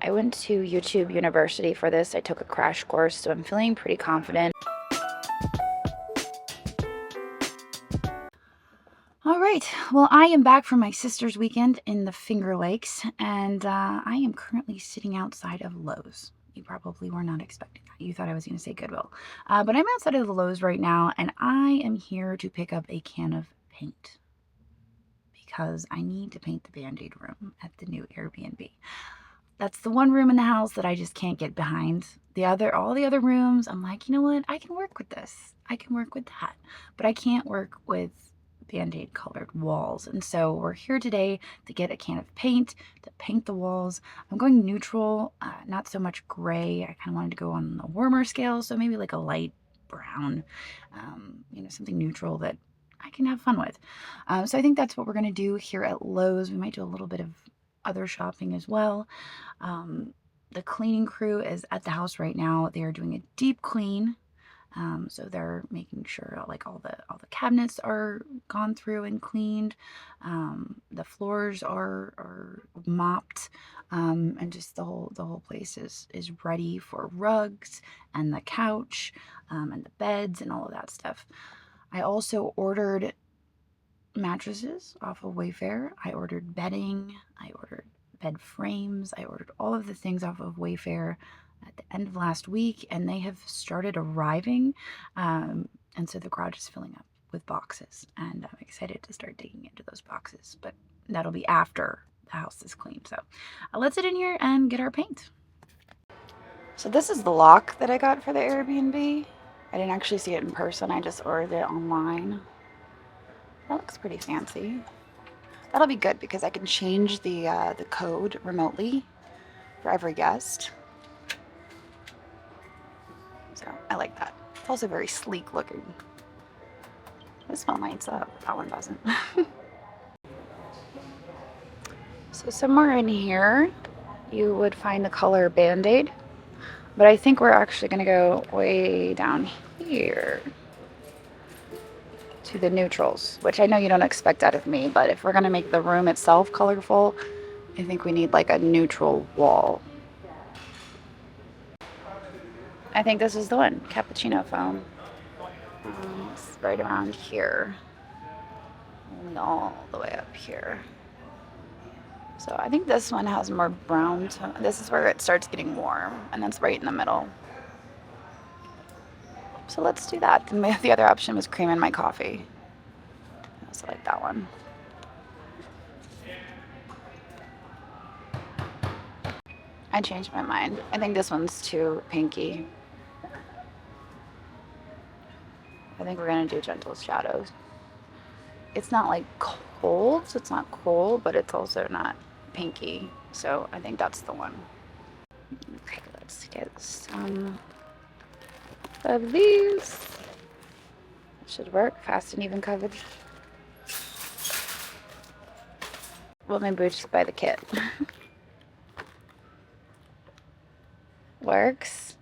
I went to YouTube University for this. I took a crash course, so I'm feeling pretty confident. All right, well, I am back from my sister's weekend in the Finger Lakes, and I am currently sitting outside of Lowe's. You probably were not expecting that. You thought I was going to say Goodwill. But I'm outside of the Lowe's right now, and I am here to pick up a can of paint because I need to paint the Band-Aid room at the new Airbnb. That's the one room in the house that I just can't get behind. All the other rooms, I'm like, you know what? I can work with this. I can work with that. But I can't work with Band-Aid colored walls. And so we're here today to get a can of paint to paint the walls. I'm going neutral, not so much gray. I kind of wanted to go on the warmer scale, so maybe like a light brown, something neutral that I can have fun with. So I think that's what we're going to do here at Lowe's. We might do a little bit of other shopping as well. The cleaning crew is at the house right now. They are doing a deep clean. So they're making sure like all the cabinets are gone through and cleaned. The floors are mopped, and just the whole place is ready for rugs and the couch, and the beds and all of that stuff. I also ordered mattresses off of Wayfair. I ordered bedding. I ordered bed frames. I ordered all of the things off of Wayfair at the end of last week, and they have started arriving. And so the garage is filling up with boxes, and I'm excited to start digging into those boxes, but that'll be after the house is clean. So let's get in here and get our paint. So this is the lock that I got for the Airbnb. I didn't actually see it in person. I just ordered it online. That looks pretty fancy. That'll be good because I can change the code remotely for every guest. So I like that. It's also very sleek looking. This one lights up. That one doesn't. So somewhere in here you would find the color Band-Aid, but I think we're actually going to go way down here to the neutrals, which I know you don't expect out of me, but if we're going to make the room itself colorful, I think we need like a neutral wall. I think this is the one, cappuccino foam. It's right around here, only all the way up here. So I think this one has more brown tone. This is where it starts getting warm, and that's right in the middle. So let's do that. And the other option was cream in my coffee. I also like that one. I changed my mind. I think this one's too pinky. I think we're gonna do gentle shadows. It's not like cold, so it's not cold, but it's also not pinky. So I think that's the one. Okay, let's get some of these. It should work. Fast and even coverage. Well, maybe we just buy the kit. Works.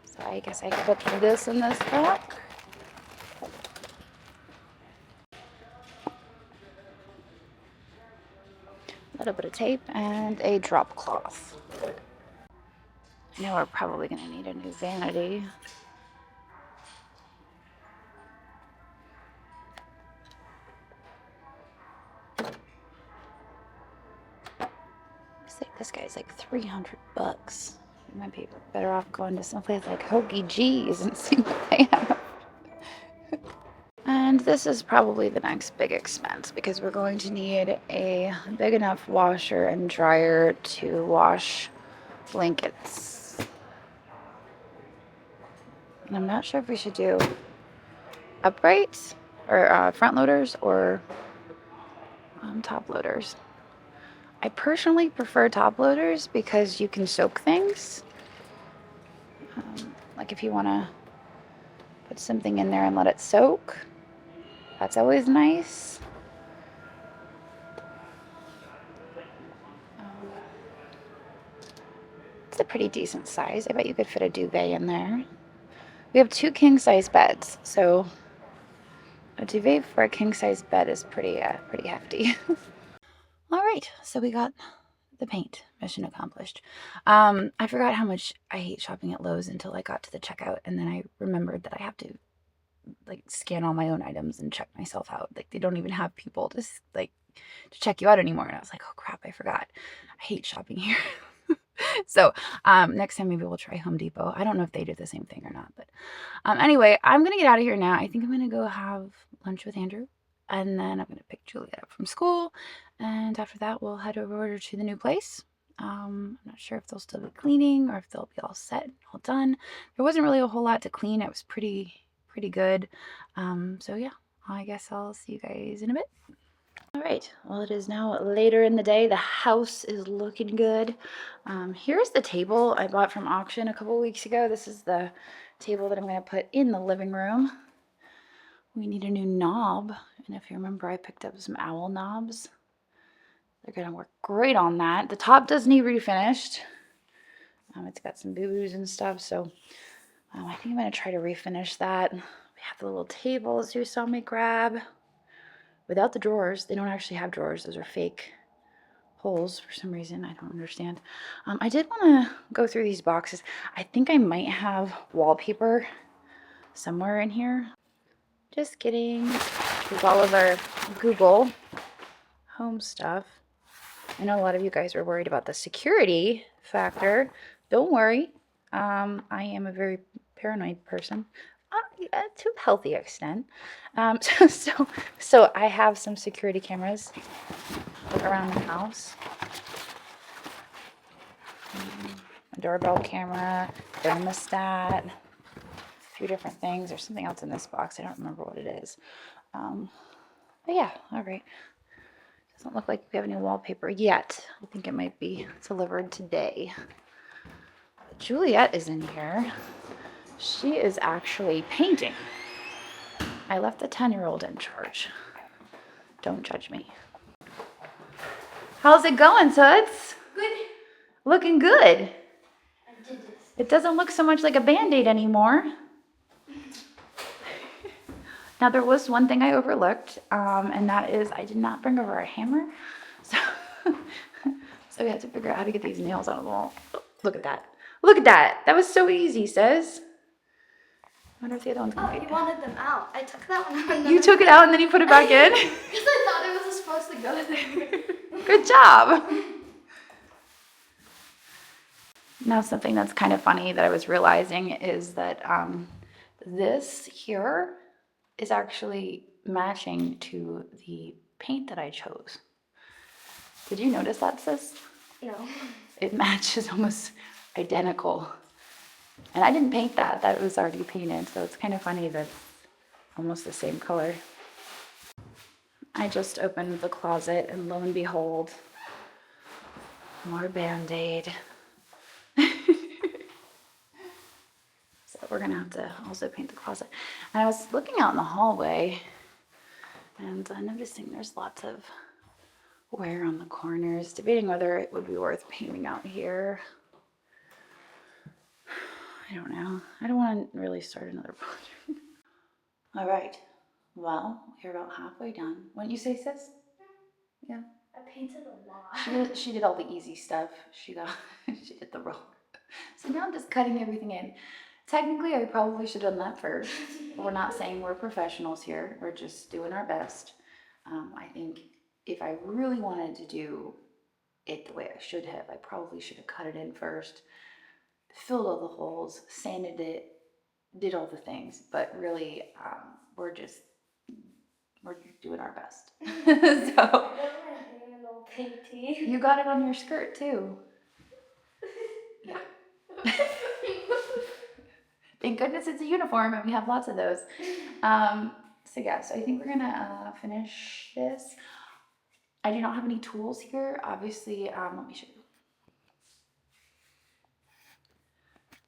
So I guess I could put this in this box. A little bit of tape and a drop cloth. I know we're probably going to need a new vanity. Looks like this guy's like $300. You might be better off going to someplace like Hokey G's and see what they have. And this is probably the next big expense because we're going to need a big enough washer and dryer to wash blankets. And I'm not sure if we should do uprights or front loaders or top loaders. I personally prefer top loaders because you can soak things. Like if you want to put something in there and let it soak, that's always nice. It's a pretty decent size. I bet you could fit a duvet in there. We have 2 king-size beds, so a duvet for a king-size bed is pretty hefty. All right, so we got the paint. Mission accomplished. I forgot how much I hate shopping at Lowe's until I got to the checkout, and then I remembered that I have to like scan all my own items and check myself out. Like they don't even have people to like to check you out anymore. And I was like, oh crap, I forgot. I hate shopping here. So next time maybe we'll try Home Depot. I don't know if they do the same thing or not, but anyway, I'm gonna get out of here now. I think I'm gonna go have lunch with Andrew, and then I'm gonna pick Juliet up from school, and after that we'll head over to the new place. I'm not sure if they'll still be cleaning or if they'll be all set and all done. There wasn't really a whole lot to clean. It was pretty good. So yeah, I guess I'll see you guys in a bit. All right, well, it is now later in the day. The house is looking good. Here's the table I bought from auction a couple weeks ago. This is the table that I'm going to put in the living room. We need a new knob, and if you remember, I picked up some owl knobs. They're going to work great on that. The top does need refinished. It's got some boo-boos and stuff, so I think I'm going to try to refinish that. We have the little tables you saw me grab. Without the drawers. They don't actually have drawers. Those are fake holes for some reason. I don't understand. I did want to go through these boxes. I think I might have wallpaper somewhere in here. Just kidding. With all of our Google home stuff. I know a lot of you guys were worried about the security factor. Don't worry. I am a very paranoid person. To a healthy extent. So I have some security cameras around the house. A doorbell camera, thermostat, a few different things. There's something else in this box. I don't remember what it is. But yeah, all right. Doesn't look like we have any wallpaper yet. I think it might be delivered today. Juliet is in here. She is actually painting. I left the 10-year-old in charge. Don't judge me. How's it going, Toots? Good. Looking good. I did this. It doesn't look so much like a Band-Aid anymore. Now, there was one thing I overlooked, and that is I did not bring over a hammer. So, so we had to figure out how to get these nails out of the wall. Oh, look at that. Look at that. That was so easy, sis. I wonder if the other one's going to be. You wanted them out. I took that one out. You took it out and then you put it back in? Because I thought it was supposed to go there. Good job. Now, something that's kind of funny that I was realizing is that this here is actually matching to the paint that I chose. Did you notice that, sis? No. It matches almost identical. And I didn't paint that. That was already painted, so it's kind of funny that it's almost the same color. I just opened the closet, and lo and behold, more Band-Aid. So we're gonna have to also paint the closet. And I was looking out in the hallway and noticing there's lots of wear on the corners, debating whether it would be worth painting out here. I don't know. I don't want to really start another project. All right. Well, we're about halfway done. Wouldn't you say, sis? Yeah. I painted a lot. She did all the easy stuff. She did the roll. So now I'm just cutting everything in. Technically, I probably should have done that first. But we're not saying we're professionals here. We're just doing our best. I think if I really wanted to do it the way I should have, I probably should have cut it in first, filled all the holes, sanded it, did all the things. But really, we're doing our best. So you got it on your skirt too. Yeah. Thank goodness it's a uniform and we have lots of those. So yeah, so I think we're gonna finish this. I do not have any tools here. Obviously, let me show you.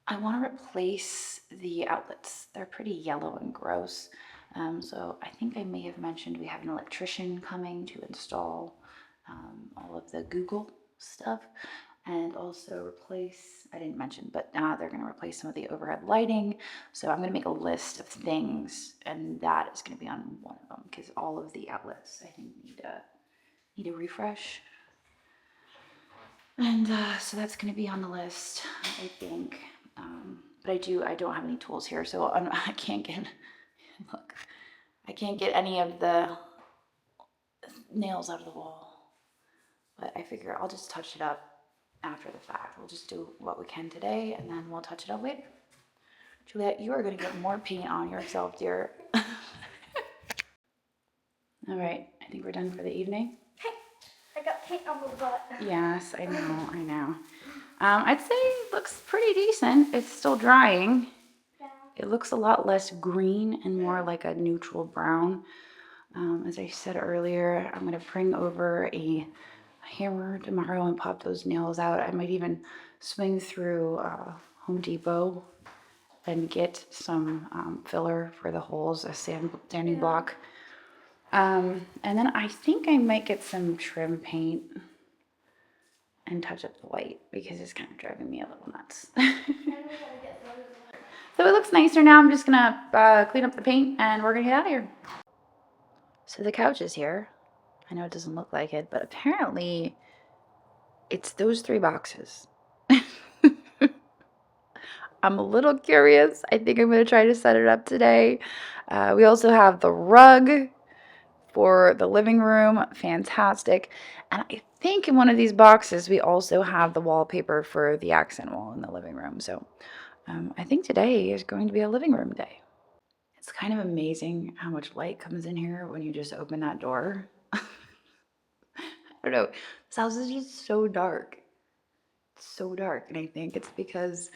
I want to replace the outlets. They're pretty yellow and gross. So I think I may have mentioned we have an electrician coming to install all of the Google stuff and also replace, I didn't mention, but they're going to replace some of the overhead lighting. So I'm going to make a list of things, and that is going to be on one of them because all of the outlets I think need a refresh. And so that's going to be on the list, I think. But I don't have any tools here, so I can't get, look, I can't get any of the nails out of the wall. But I figure I'll just touch it up after the fact. We'll just do what we can today, and then we'll touch it up later. Juliet, you are going to get more paint on yourself, dear. All right, I think we're done for the evening. Hey, I got paint on my butt. Yes, I know. I'd say it looks pretty decent. It's still drying. Yeah. It looks a lot less green and more like a neutral brown. As I said earlier, I'm going to bring over a hammer tomorrow and pop those nails out. I might even swing through Home Depot and get some filler for the holes, a sanding block. And then I think I might get some trim paint and touch up the white because it's kind of driving me a little nuts. So it looks nicer now. I'm just gonna clean up the paint and we're gonna get out of here. So the couch is here. I know it doesn't look like it, but apparently it's those 3 boxes. I'm a little curious. I think I'm gonna try to set it up today. We also have the rug for the living room, fantastic. And I think in one of these boxes, we also have the wallpaper for the accent wall in the living room. So I think today is going to be a living room day. It's kind of amazing how much light comes in here when you just open that door. I don't know, this house is just so dark. It's so dark, and I think it's because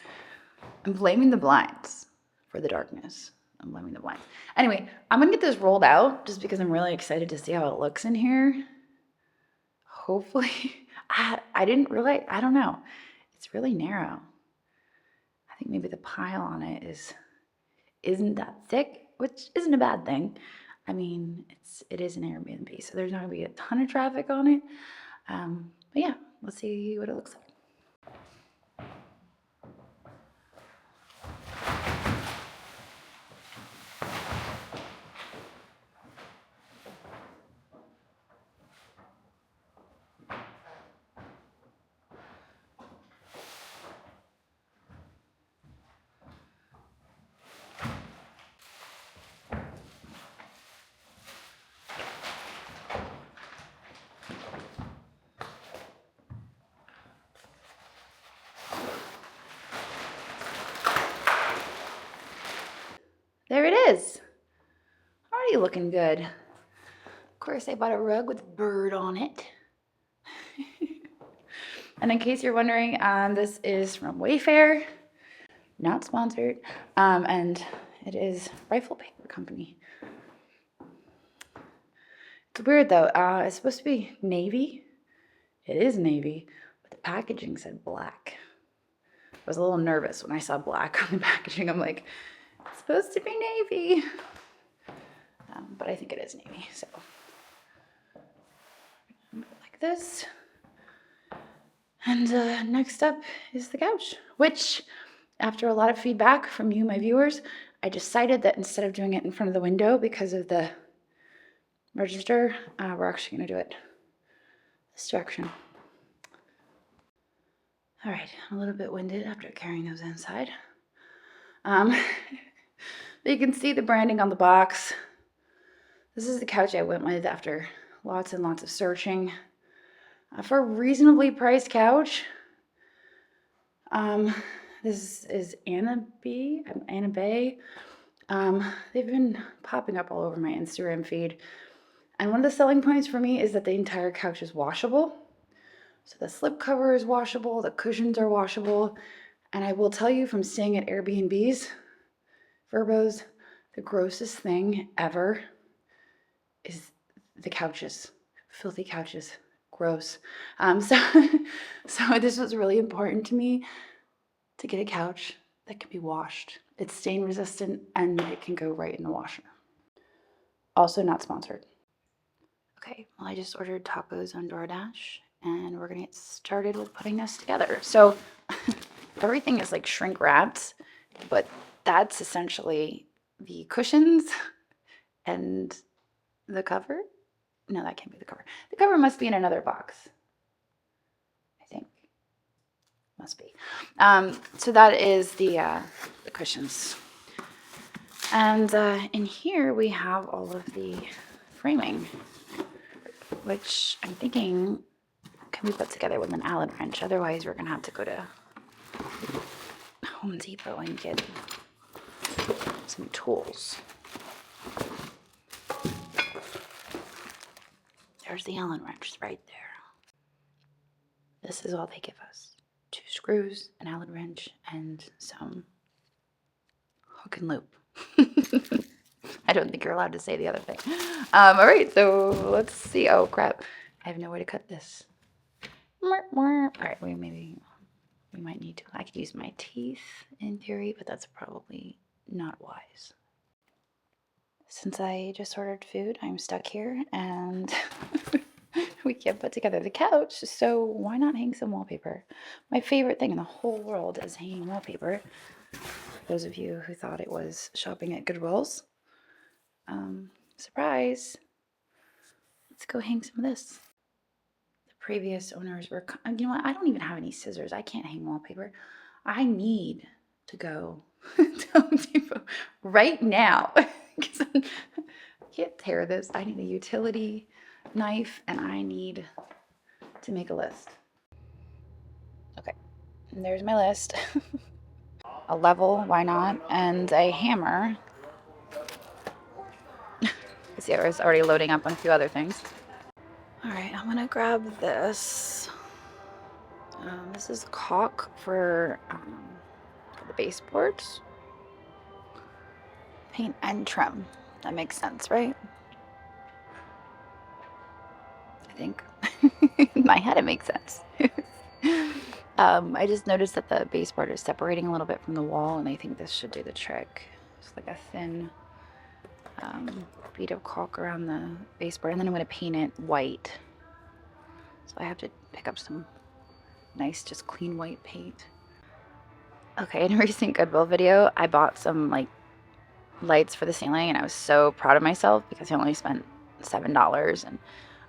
I'm blaming the blinds for the darkness. I'm blaming the blinds. Anyway, I'm gonna get this rolled out just because I'm really excited to see how it looks in here. Hopefully, I didn't realize, I don't know. It's really narrow. I think maybe the pile on it isn't that thick, which isn't a bad thing. I mean, it is an Airbnb, so there's not gonna be a ton of traffic on it. But yeah, let's see what it looks like. There it is. Already looking good. Of course, I bought a rug with a bird on it. And in case you're wondering, this is from Wayfair, not sponsored, and it is Rifle Paper Company. It's weird though. It's supposed to be navy. It is navy, but the packaging said black. I was a little nervous when I saw black on the packaging. I'm like, it's supposed to be navy. But I think it is navy, so. Like this. And next up is the couch, which after a lot of feedback from you, my viewers, I decided that instead of doing it in front of the window because of the register, we're actually gonna do it this direction. All right, I'm a little bit winded after carrying those inside. You can see the branding on the box. This is the couch I went with after lots and lots of searching. For a reasonably priced couch, this is Anabei. They've been popping up all over my Instagram feed. And one of the selling points for me is that the entire couch is washable. So the slip cover is washable, the cushions are washable. And I will tell you from staying at Airbnbs, Verbos, the grossest thing ever is the couches, filthy couches, gross. So this was really important to me to get a couch that can be washed. It's stain resistant and it can go right in the washer. Also not sponsored. Okay, well I just ordered tacos on DoorDash and we're gonna get started with putting this together. So everything is like shrink wrapped, but that's essentially the cushions and the cover. No, that can't be the cover. The cover must be in another box, I think. Must be. So that is the cushions. And in here we have all of the framing, which I'm thinking can be put together with an Allen wrench. Otherwise, we're gonna have to go to Home Depot and get some tools. There's the Allen wrench right there. This is all they give us. 2 screws, an Allen wrench, and some hook and loop. I don't think you're allowed to say the other thing. All right, so let's see. Oh, crap. I have no way to cut this. All right, we might need to. I could use my teeth in theory, but that's probably not wise. Since I just ordered food, I'm stuck here and we can't put together the couch, so why not hang some wallpaper? My favorite thing in the whole world is hanging wallpaper. For those of you who thought it was shopping at Goodwill's, surprise, let's go hang some of this. The previous owners were, you know what, I don't even have any scissors. I can't hang wallpaper. I need to go to Home Depot right now because I can't tear this. I need a utility knife and I need to make a list. Okay, and there's my list. A level, why not, and a hammer. See, I was already loading up on a few other things. All right, I'm gonna grab this. This is caulk for the baseboards. Paint and trim. That makes sense, right? I think. In my head, it makes sense. I just noticed that the baseboard is separating a little bit from the wall, and I think this should do the trick. Just like a thin bead of caulk around the baseboard, and then I'm going to paint it white. So I have to pick up some nice, just clean white paint. Okay, in a recent Goodwill video, I bought some like lights for the ceiling, and I was so proud of myself because I only spent $7. And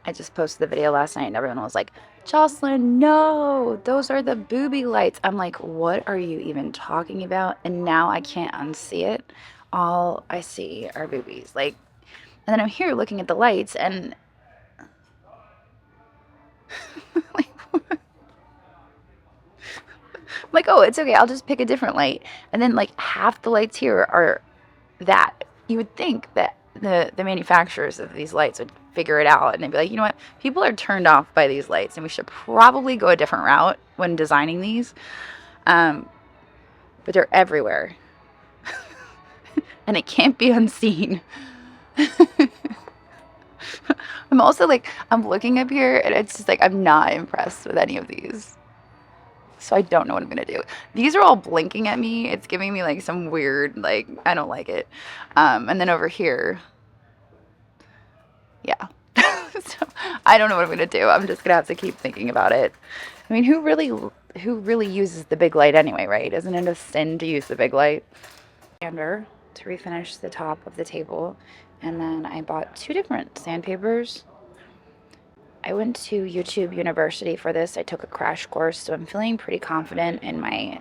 I just posted the video last night, and everyone was like, "Jocelyn, no, those are the booby lights." I'm like, what are you even talking about? And now I can't unsee it. All I see are boobies. Like, and then I'm here looking at the lights, and like, I'm like, oh, it's okay. I'll just pick a different light. And then like half the lights here are that. You would think that the manufacturers of these lights would figure it out and they'd be like, you know what, people are turned off by these lights and we should probably go a different route when designing these. But they're everywhere. And it can't be unseen. I'm also like, I'm looking up here and it's just like, I'm not impressed with any of these. So I don't know what I'm going to do. These are all blinking at me. It's giving me like some weird, like, I don't like it. And then over here, yeah. So I don't know what I'm going to do. I'm just going to have to keep thinking about it. I mean, who really uses the big light anyway, right? Isn't it a sin to use the big light? Sander to refinish the top of the table. And then I bought 2 different sandpapers. I went to YouTube University for this. I took a crash course, so I'm feeling pretty confident in my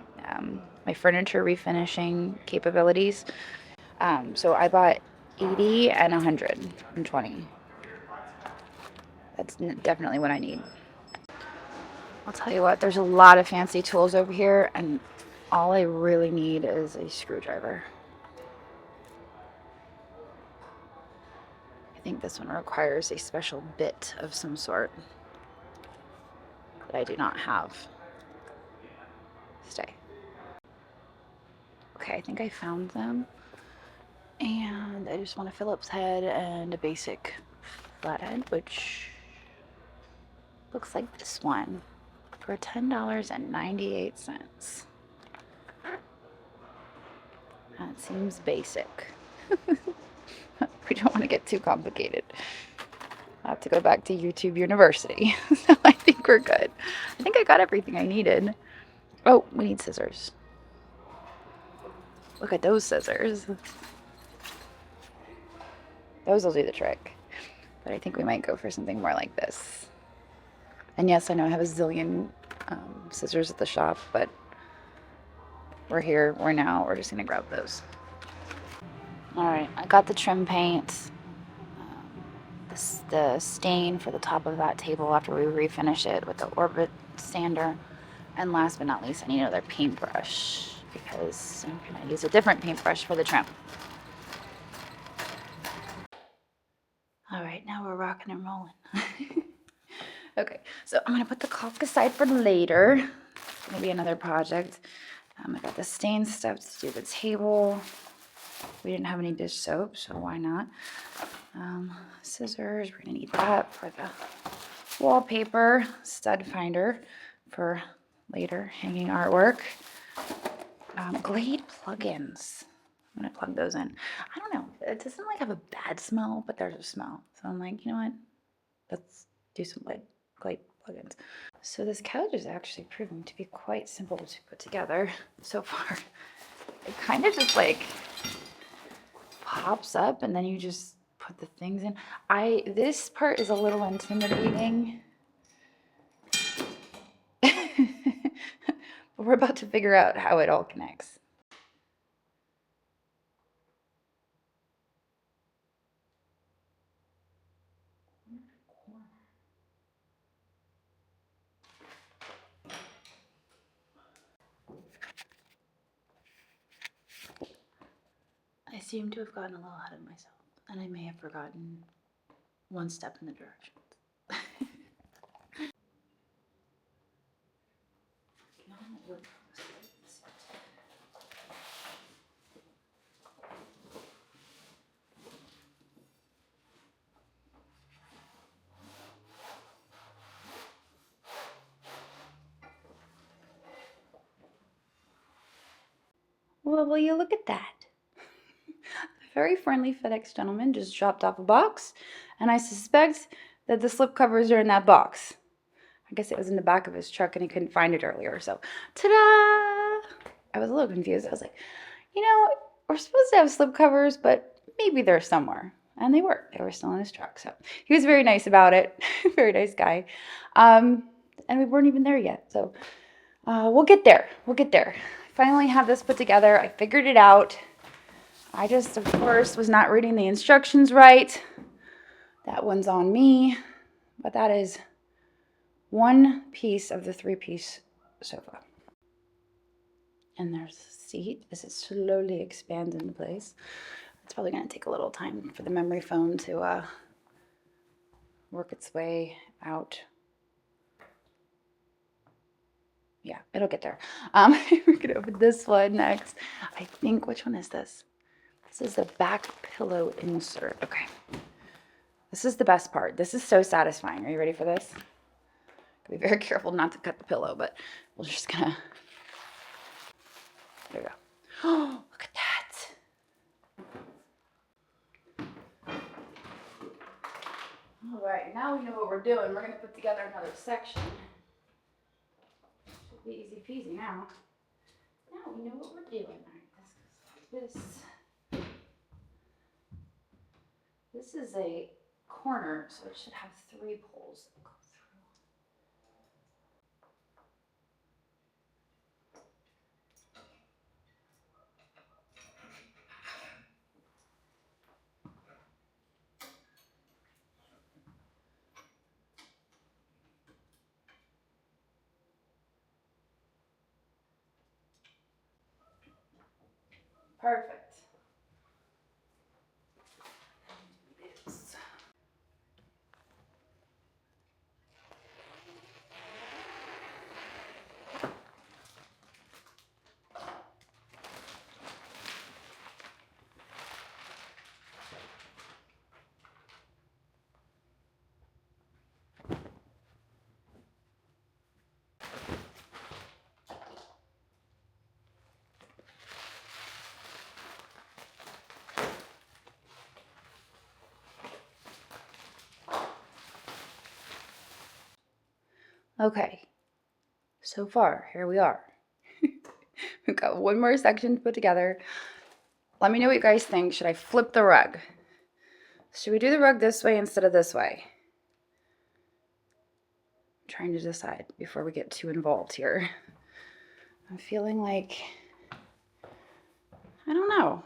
my furniture refinishing capabilities. So I bought 80 and 120. That's definitely what I need. I'll tell you what, there's a lot of fancy tools over here, and all I really need is a screwdriver. I think this one requires a special bit of some sort that I do not have. Stay. Okay, I think I found them. And I just want a Phillips head and a basic flathead, which looks like this one for $10.98. That seems basic. We don't want to get too complicated. I have to go back to YouTube University. So I think we're good. I think I got everything I needed. Oh, we need scissors. Look at those scissors. Those will do the trick. But I think we might go for something more like this. And yes, I know I have a zillion scissors at the shop, but we're just gonna grab those. All right, I got the trim paint, the stain for the top of that table after we refinish it with the Orbit sander. And last but not least, I need another paintbrush because I'm gonna use a different paintbrush for the trim. All right, now we're rocking and rolling. Okay, so I'm gonna put the caulk aside for later. Maybe another project. I got the stain stuff to do the table. We didn't have any dish soap, so why not? Scissors, we're gonna need that for the wallpaper. Stud finder for later hanging artwork. Glade plugins. I'm gonna plug those in. I don't know, it doesn't like have a bad smell, but there's a smell. So I'm like, you know what? Let's do some Glade plugins. So this couch is actually proving to be quite simple to put together so far. It kind of just like pops up and then you just put the things in. This part is a little intimidating. But we're about to figure out how it all connects. I seem to have gotten a little ahead of myself, and I may have forgotten one step in the directions. Well, will you look at that? A very friendly FedEx gentleman just dropped off a box, and I suspect that the slipcovers are in that box. I guess it was in the back of his truck and he couldn't find it earlier, so ta-da! I was a little confused. I was like, you know, we're supposed to have slipcovers, but maybe they're somewhere. And they were. They were still in his truck, so he was very nice about it. Very nice guy. And we weren't even there yet, so we'll get there. We'll get there. Finally have this put together. I figured it out. I just, of course, was not reading the instructions right. That one's on me, but that is one piece of the 3-piece sofa. And there's the seat as it slowly expands into place. It's probably going to take a little time for the memory foam to work its way out. Yeah, it'll get there. We're going to open this one next. I think, which one is this? This is the back pillow insert. Okay. This is the best part. This is so satisfying. Are you ready for this? Be very careful not to cut the pillow, but we're just gonna. There we go. Oh, look at that. All right, now we know what we're doing. We're gonna put together another section. Should be easy peasy now. Now we know what we're doing. All right, this goes like this. This is a corner, so it should have 3 poles that go through. Perfect. Okay, so far, here we are. We've got one more section to put together. Let me know what you guys think. Should I flip the rug? Should we do the rug this way instead of this way? trying to decide before we get too involved here. I'm feeling like, I don't know.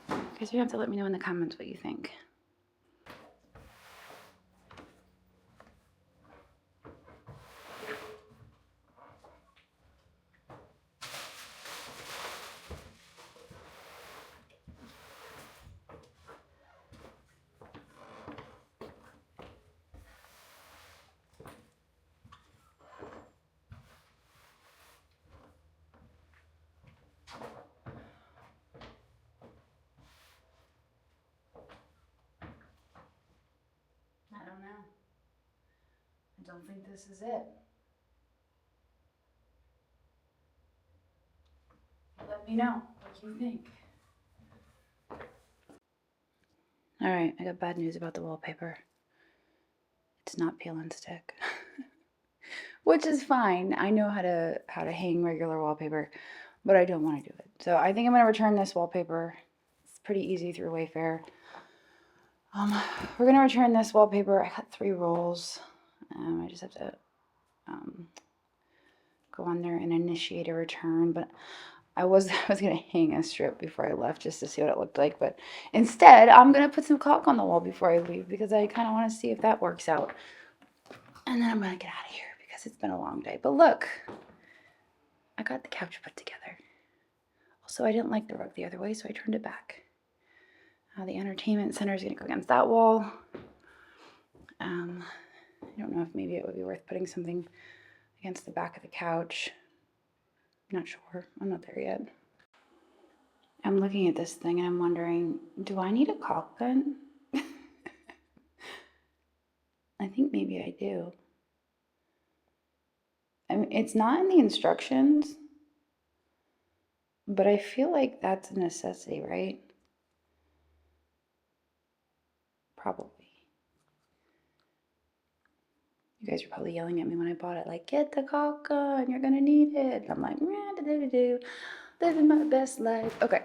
You guys, you have to let me know in the comments what you think. I don't know. I don't think this is it. Let me know what you think. All right, I got bad news about the wallpaper. It's not peel and stick. Which is fine. I know how to hang regular wallpaper, but I don't want to do it. So I think I'm gonna return this wallpaper. It's pretty easy through Wayfair. We're gonna return this wallpaper. I got 3 rolls. I just have to go on there and initiate a return, but I was gonna hang a strip before I left just to see what it looked like, but instead I'm gonna put some caulk on the wall before I leave because I kind of want to see if that works out. And then I'm gonna get out of here because it's been a long day. But look, I got the couch put together. Also, I didn't like the rug the other way, so I turned it back. The entertainment center is gonna go against that wall. I don't know if maybe it would be worth putting something against the back of the couch. Not sure. I'm not there yet. I'm looking at this thing and I'm wondering, do I need a caulk gun? I think maybe I do. I mean, it's not in the instructions, but I feel like that's a necessity, right? Probably. You guys are probably yelling at me when I bought it, like, get the caulk gun, you're gonna need it. And I'm like, living my best life. Okay.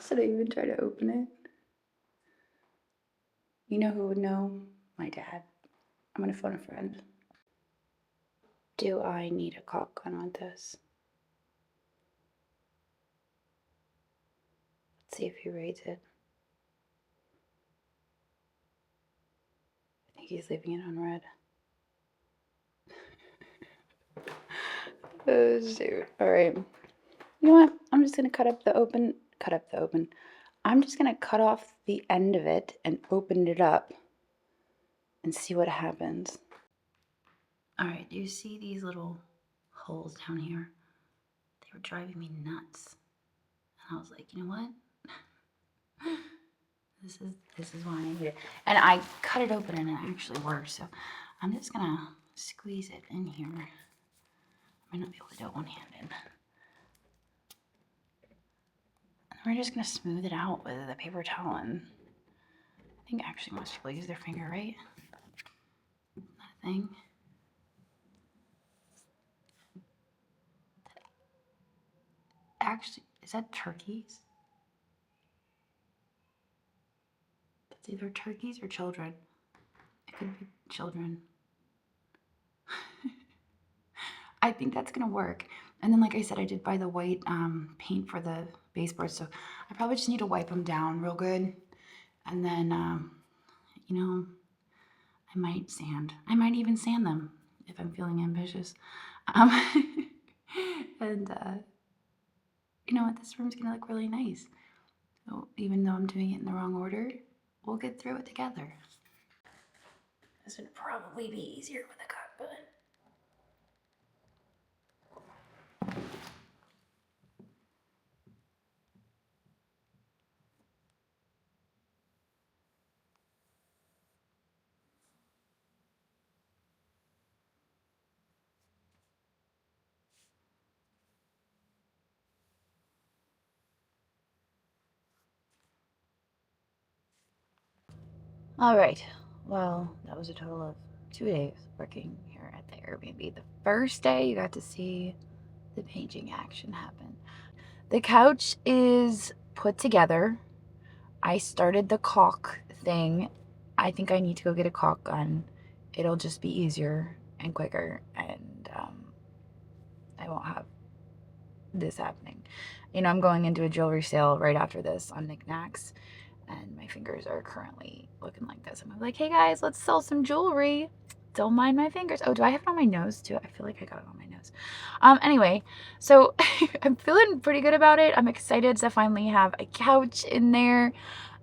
Should I even try to open it? You know who would know? My dad. I'm gonna phone a friend. Do I need a caulk gun on this? Let's see if he reads it. I think he's leaving it on red. Oh shoot. Alright. You know what? I'm just gonna cut up the open. I'm just gonna cut off the end of it and open it up and see what happens. Alright, do you see these little holes down here? They were driving me nuts. And I was like, you know what? This is why I need it. And I cut it open and it actually works. So I'm just gonna squeeze it in here. I might not be able to do it one-handed. And we're just gonna smooth it out with the paper towel. And I think actually most people use their finger, right? That thing. Actually, is that turkeys? It's either turkeys or children. It could be children. I think that's gonna work. And then, like I said, I did buy the white paint for the baseboards, so I probably just need to wipe them down real good. And then, you know, I might even sand them if I'm feeling ambitious. And you know what, this room's gonna look really nice. So even though I'm doing it in the wrong order, we'll get through it together. This would probably be easier with a cut button. All right, well, that was a total of 2 days working here at the Airbnb. The first day you got to see the painting action happen. The couch is put together. I started the caulk thing I think I need to go get a caulk gun. It'll just be easier and quicker, and I won't have this happening. You know, I'm going into a jewelry sale right after this on knickknacks, and my fingers are currently looking like this. I'm like, hey guys, let's sell some jewelry. Don't mind my fingers. Oh, do I have it on my nose too? I feel like I got it on my nose. Anyway, so I'm feeling pretty good about it. I'm excited to finally have a couch in there.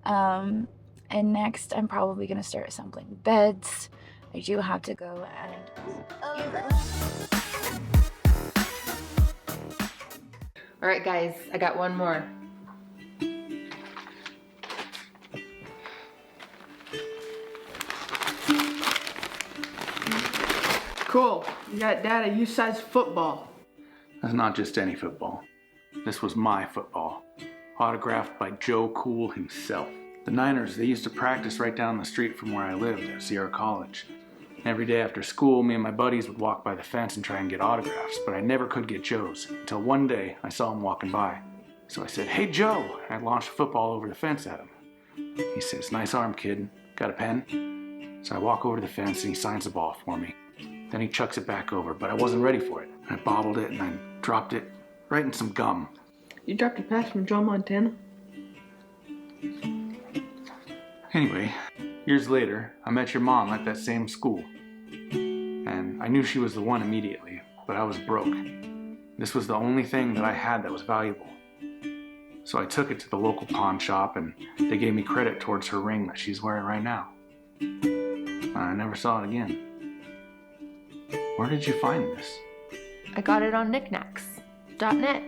And next, I'm probably gonna start assembling beds. I do have to go and... All right, guys, I got one more. Cool. You got Dad a youth-size football. That's not just any football. This was my football, autographed by Joe Cool himself. The Niners, they used to practice right down the street from where I lived at Sierra College. Every day after school, me and my buddies would walk by the fence and try and get autographs, but I never could get Joe's, until one day I saw him walking by. So I said, "Hey Joe," and I launched a football over the fence at him. He says, "Nice arm, kid. Got a pen?" So I walk over to the fence and he signs the ball for me. Then he chucks it back over, but I wasn't ready for it. I bobbled it and I dropped it right in some gum. You dropped a pass from John Montana? Anyway, years later, I met your mom at that same school. And I knew she was the one immediately, but I was broke. This was the only thing that I had that was valuable. So I took it to the local pawn shop and they gave me credit towards her ring that she's wearing right now. I never saw it again. Where did you find this? I got it on knickknacks.net.